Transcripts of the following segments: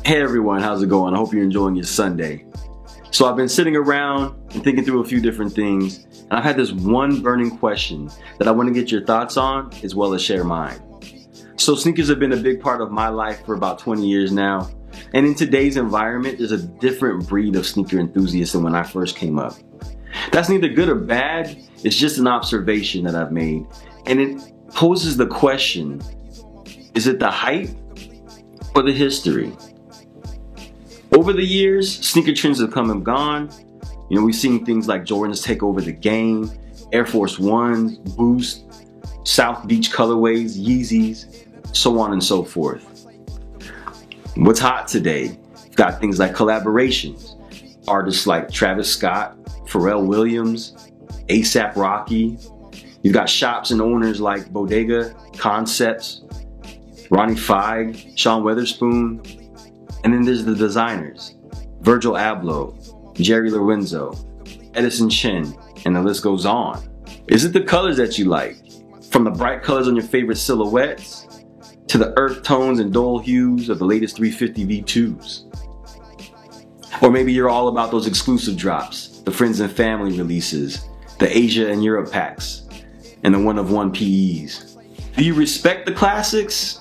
Hey everyone, how's it going? I hope you're enjoying your Sunday. So I've been sitting around and thinking through a few different things, and I've had this one burning question that I want to get your thoughts on as well as share mine. So sneakers have been a big part of my life for about 20 years now, and in today's environment, there's a different breed of sneaker enthusiasts than when I first came up. That's neither good or bad, it's just an observation that I've made, and it poses the question, is it the hype or the history? Over the years, sneaker trends have come and gone. We've seen things like Jordans take over the game, Air Force Ones, Boost, South Beach colorways, Yeezys, so on and so forth. What's hot today? You've got things like collaborations. Artists like Travis Scott, Pharrell Williams, A$AP Rocky. You've got shops and owners like Bodega, Concepts, Ronnie Fieg, Sean Weatherspoon. And then there's the designers, Virgil Abloh, Jerry Lorenzo, Edison Chen, and the list goes on. Is it the colors that you like? From the bright colors on your favorite silhouettes, to the earth tones and dull hues of the latest 350 V2s. Or maybe you're all about those exclusive drops, the friends and family releases, the Asia and Europe packs, and the one-of-one PEs. Do you respect the classics?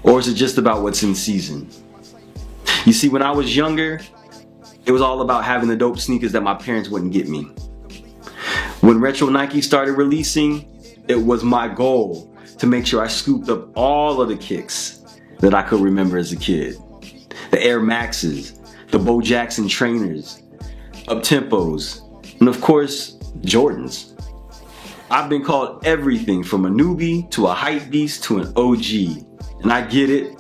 Or is it just about what's in season? You see, when I was younger, it was all about having the dope sneakers that my parents wouldn't get me. When retro Nike started releasing, it was my goal to make sure I scooped up all of the kicks that I could remember as a kid. The Air Maxes, the Bo Jackson trainers, up-tempos, and of course, Jordans. I've been called everything from a newbie to a hype beast to an OG, and I get it.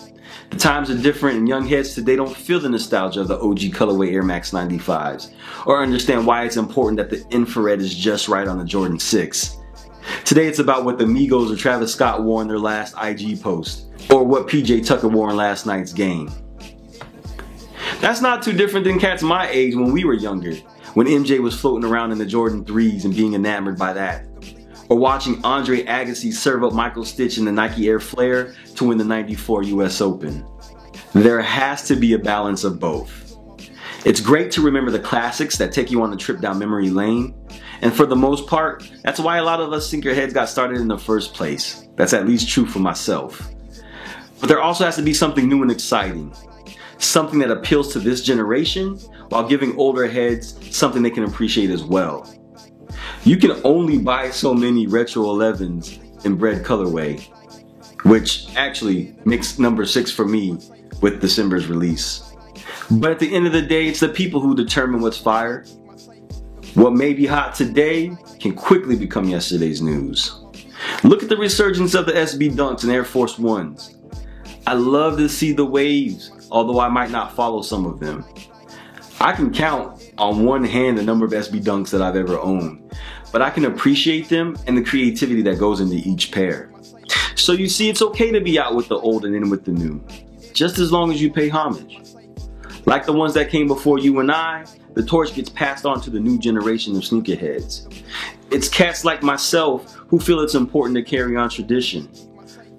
The times are different and young heads today don't feel the nostalgia of the OG colorway Air Max 95s or understand why it's important that the infrared is just right on the Jordan 6. Today it's about what the Migos or Travis Scott wore in their last IG post or what PJ Tucker wore in last night's game. That's not too different than cats my age when we were younger, when MJ was floating around in the Jordan 3s and being enamored by that. Or watching Andre Agassi serve up Michael Stitch in the Nike Air Flare to win the '94 US Open. There has to be a balance of both. It's great to remember the classics that take you on a trip down memory lane, and for the most part, that's why a lot of us sneakerheads got started in the first place. That's at least true for myself. But there also has to be something new and exciting. Something that appeals to this generation while giving older heads something they can appreciate as well. You can only buy so many Retro 11s in bread colorway, which actually makes number 6 for me with December's release. But at the end of the day, it's the people who determine what's fire. What may be hot today can quickly become yesterday's news. Look at the resurgence of the SB Dunks and Air Force Ones. I love to see the waves, although I might not follow some of them. I can count on one hand the number of SB Dunks that I've ever owned, but I can appreciate them and the creativity that goes into each pair. So you see, it's okay to be out with the old and in with the new, just as long as you pay homage. Like the ones that came before you and I, the torch gets passed on to the new generation of sneakerheads. It's cats like myself who feel it's important to carry on tradition,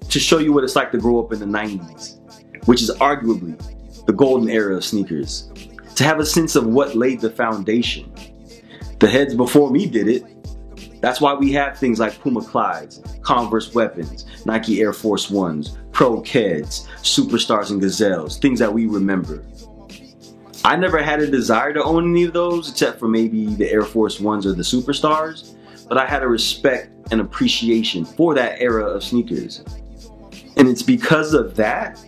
to show you what it's like to grow up in the 90s, which is arguably the golden era of sneakers. To have a sense of what laid the foundation. The heads before me did it. That's why we have things like Puma Clydes, Converse Weapons, Nike Air Force Ones, Pro Keds, Superstars and Gazelles, things that we remember. I never had a desire to own any of those except for maybe the Air Force Ones or the Superstars, but I had a respect and appreciation for that era of sneakers. And it's because of that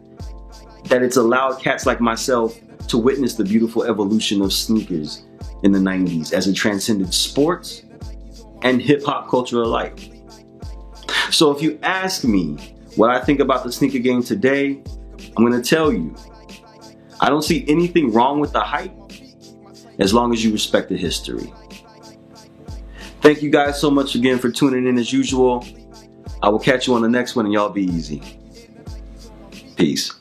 it's allowed cats like myself to witness the beautiful evolution of sneakers in the 90s as it transcended sports and hip-hop culture alike. So if you ask me what I think about the sneaker game today, I'm going to tell you, I don't see anything wrong with the hype as long as you respect the history. Thank you guys so much again for tuning in as usual. I will catch you on the next one and y'all be easy. Peace.